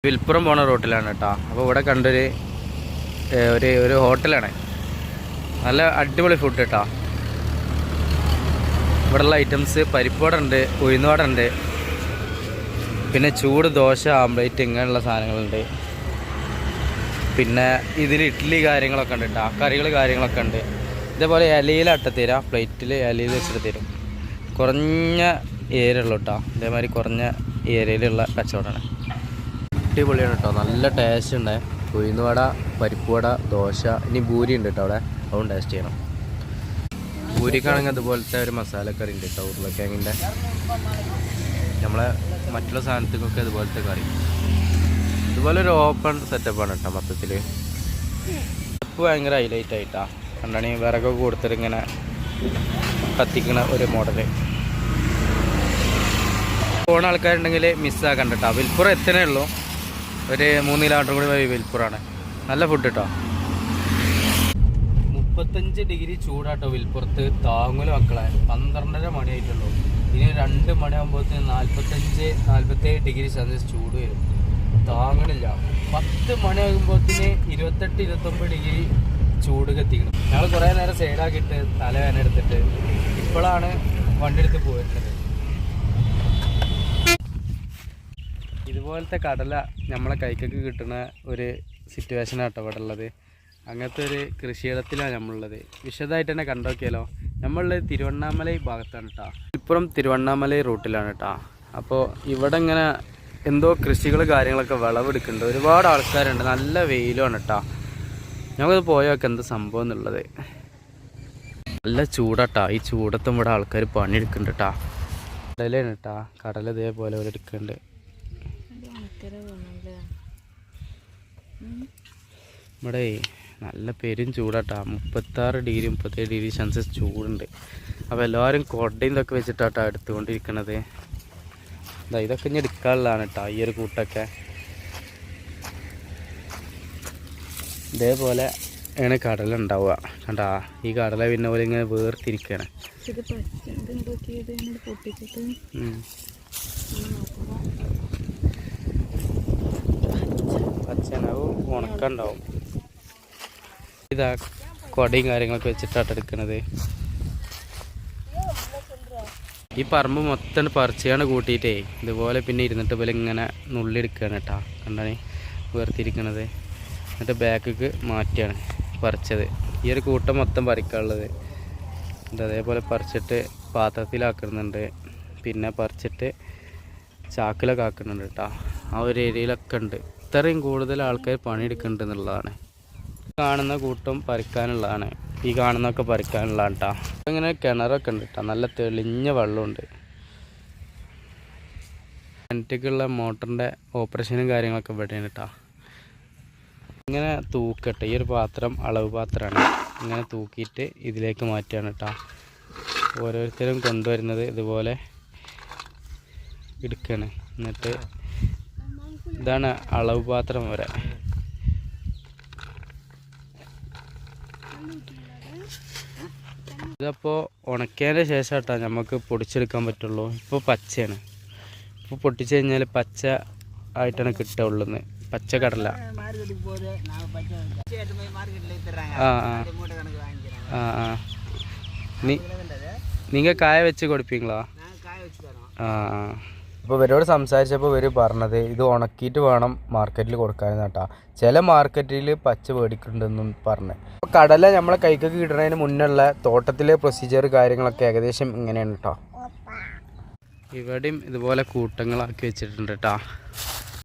വിൽപ്പുറം പോണ റൂട്ടിലാണ് കേട്ടോ. അപ്പോൾ ഇവിടെ കണ്ടൊരു ഒരു ഹോട്ടലാണ്. നല്ല അടിപൊളി ഫുഡ് കേട്ടോ. ഇവിടെയുള്ള ഐറ്റംസ് പരിപ്പുവട ഉണ്ട്, ഉഴുന്നുവട ഉണ്ട്, പിന്നെ ചൂട് ദോശ, ആംപ്ലേറ്റ് ഇങ്ങനെയുള്ള സാധനങ്ങളുണ്ട്. പിന്നെ ഇതിൽ ഇഡ്ഡലി കാര്യങ്ങളൊക്കെ ഉണ്ട് കേട്ടോ, കറികൾ കാര്യങ്ങളൊക്കെ ഉണ്ട്. ഇതേപോലെ ഇലയിൽ അട്ടത്തീരാ, പ്ലേറ്റിൽ ഇലയിൽ വെച്ചിട്ട് തരും. കുറഞ്ഞ ഏരിയയുള്ളൂ കേട്ടോ. ഇതേമാതിരി കുറഞ്ഞ ഏരിയയിലുള്ള കച്ചവടമാണ്. അടിപൊളിയാണ് കേട്ടോ, നല്ല ടേസ്റ്റ് ഉണ്ട്. ഉഴുന്നുവട, പരിപ്പുവട, ദോശ, ഇനി ഭൂരി ഉണ്ട് കേട്ടോ അവിടെ, അതും ടേസ്റ്റ് ചെയ്യണം. ഭൂരിക്കാണെങ്കിൽ അതുപോലത്തെ ഒരു മസാലക്കറി ഉണ്ട് കേട്ടോ, ഉരുളക്കിഴങ്ങിൻ്റെ. നമ്മളെ മറ്റുള്ള സാധനത്തിനൊക്കെ അതുപോലത്തെ കറി. ഇതുപോലെ ഒരു ഓപ്പൺ സെറ്റപ്പാണ് കേട്ടോ മൊത്തത്തിൽ. സ്റ്റെപ്പ് ഭയങ്കര ഹൈലൈറ്റ് ആയിട്ടാണ് കണ്ടാണ്. വിറകൊക്കെ കൊടുത്തിട്ട് ഇങ്ങനെ കത്തിക്കണ ഒരു മോഡല്. പോണ ആൾക്കാരുണ്ടെങ്കിൽ മിസ്സാക്കണ്ട കേട്ടോ. വിൽപ്പുറം എത്തണേ ഉള്ളൂ, ഒരു 3 കിലോമീറ്റർ കൂടി പോയി വിൽപ്പുറമാണ്. നല്ല ഫുഡ് കേട്ടോ. 35 ഡിഗ്രി ചൂടാട്ടോ വിൽപ്പുറത്ത്. താങ്ങൂല മക്കളെ, 12:30 മണിയായിട്ടുള്ളൂ. ഇനി 2 മണിയാകുമ്പോഴത്തേന് 45-47 ഡിഗ്രി സെൽഷ്യസ് ചൂട് വരും. താങ്ങണില്ല. 10 മണിയാകുമ്പോഴത്തേന് 28-29 ഡിഗ്രി ചൂട് കത്തിക്കണം. ഞങ്ങൾ കുറേ നേരം സൈഡാക്കിയിട്ട് തലവേദന എടുത്തിട്ട് ഇപ്പോഴാണ് വണ്ടി എടുത്ത് പോയിരുന്നത്. ഇതുപോലത്തെ കടല നമ്മളെ കൈക്കൊക്കെ കിട്ടുന്ന ഒരു സിറ്റുവേഷനാട്ടോ ഇവിടെ ഉള്ളത്. അങ്ങനത്തെ ഒരു കൃഷിയിടത്തിലാണ് നമ്മളുള്ളത്. വിശദമായിട്ട് തന്നെ കണ്ടോക്കിയാലോ. നമ്മളുള്ളത് തിരുവണ്ണാമലൈ ഭാഗത്താണ് കേട്ടോ. ഇപ്പുറം തിരുവണ്ണാമലൈ റൂട്ടിലാണ് കേട്ടോ. അപ്പോൾ ഇവിടെ ഇങ്ങനെ എന്തോ കൃഷികൾ കാര്യങ്ങളൊക്കെ വിളവെടുക്കുന്നുണ്ട്. ഒരുപാട് ആൾക്കാരുണ്ട്. നല്ല വെയിലുമാണ് കേട്ടോ. ഞമ്മക്കത് പോയൊക്കെ എന്ത് സംഭവം എന്നുള്ളത്. നല്ല ചൂടാട്ടാ. ഈ ചൂടത്തും ഇവിടെ ആൾക്കാർ പണിയെടുക്കുന്നുണ്ട് കേട്ടോ. കടലാണ് കേട്ടോ. കടല ഇതേപോലെ ഇവിടെ എടുക്കുന്നുണ്ട്. ഇവിടെ നല്ല പെരും ചൂടാട്ടാ. 36 ഡിഗ്രി 37 ഡിഗ്രി സെൽഷ്യസ് ചൂടുണ്ട്. അപ്പോൾ എല്ലാവരും കൊടയും ഇതൊക്കെ വെച്ചിട്ടാട്ടോ എടുത്തുകൊണ്ടിരിക്കണത്. ഇതൊക്കെ ഇനി എടുക്കാനുള്ളതാണ് കേട്ടോ ഈ ഒരു കൂട്ടൊക്കെ. ഇതേപോലെ ആണ് കടല ഉണ്ടാവുക കണ്ടാ. ഈ കടല പിന്നെ പോലെ ഇങ്ങനെ വേർതിരിക്കുകയാണ്. പച്ചനാവും ഉണക്കുണ്ടാവും. ഇതാ കൊടയും കാര്യങ്ങളൊക്കെ വെച്ചിട്ടാണ് എടുക്കണത്. ഈ പറമ്പ് മൊത്തം പറിച്ചാണ് കൂട്ടിയിട്ടേ ഇതുപോലെ പിന്നെ ഇരുന്നിട്ട് പോലെ ഇങ്ങനെ നുള്ളിയെടുക്കുകയാണ് കേട്ടോ. കണ്ടാണ് വേർതിരിക്കണത്. എന്നിട്ട് ബാക്കിക്ക് മാറ്റിയാണ് പറിച്ചത്. ഈ ഒരു കൂട്ടം മൊത്തം പറിക്കാനുള്ളത്. അതേപോലെ പറിച്ചിട്ട് പാത്രത്തിലാക്കുന്നുണ്ട്, പിന്നെ പറിച്ചിട്ട് ചാക്കിലൊക്കെ ആക്കുന്നുണ്ട് കേട്ടോ. ആ ഒരു ഏരിയയിലൊക്കെ ഉണ്ട്. ഇത്രയും കൂടുതൽ ആൾക്കാർ പണിയെടുക്കുന്നുണ്ട് എന്നുള്ളതാണ്. കാണുന്ന കൂട്ടം പറിക്കാനുള്ളതാണ്. ഈ കാണുന്നതൊക്കെ പറിക്കാനുള്ളതാണ് കേട്ടോ. അങ്ങനെ കിണറൊക്കെ ഉണ്ട് കേട്ടോ. നല്ല തെളിഞ്ഞ വെള്ളമുണ്ട്. കിണറ്റിക്കുള്ള മോട്ടറിൻ്റെ ഓപ്പറേഷനും കാര്യങ്ങളൊക്കെ ഇവിടെയാണ് കേട്ടോ. ഇങ്ങനെ തൂക്കട്ടെ. ഈ ഒരു പാത്രം അളവ് പാത്രമാണ്. ഇങ്ങനെ തൂക്കിയിട്ട് ഇതിലേക്ക് മാറ്റുകയാണ് കേട്ടോ. ഓരോരുത്തരും കൊണ്ടുവരുന്നത് ഇതുപോലെ എടുക്കുകയാണ്. എന്നിട്ട് ഇതാണ് അളവ് പാത്രം വരെ. ഇതപ്പോൾ ഉണക്കിയതിൻ്റെ ശേഷം കേട്ടോ നമുക്ക് പൊടിച്ചെടുക്കാൻ പറ്റുള്ളൂ. ഇപ്പോൾ പച്ചയാണ്. ഇപ്പോൾ പൊട്ടിച്ച് കഴിഞ്ഞാൽ പച്ച ആയിട്ടാണ് കിട്ടുള്ളൂ. പച്ചക്കടല. നിങ്ങൾ കായ വെച്ച് കൊടുപ്പീങ്ങളോ? അപ്പോൾ ഇവരോട് സംസാരിച്ചപ്പോൾ ഇവർ പറഞ്ഞത് ഇത് ഉണക്കിയിട്ട് വേണം മാർക്കറ്റിൽ കൊടുക്കാനെന്ന് കേട്ടോ. ചില മാർക്കറ്റിൽ പച്ച മേടിക്കുന്നുണ്ടെന്നും പറഞ്ഞു. അപ്പോൾ കടല നമ്മളെ കൈക്കൊക്കെ കിട്ടുന്നതിന് മുന്നുള്ള തോട്ടത്തിലെ പ്രൊസീജിയർ കാര്യങ്ങളൊക്കെ ഏകദേശം ഇങ്ങനെയാണ് കേട്ടോ. ഇവിടെയും ഇതുപോലെ കൂട്ടങ്ങളാക്കി വെച്ചിട്ടുണ്ട് കേട്ടോ.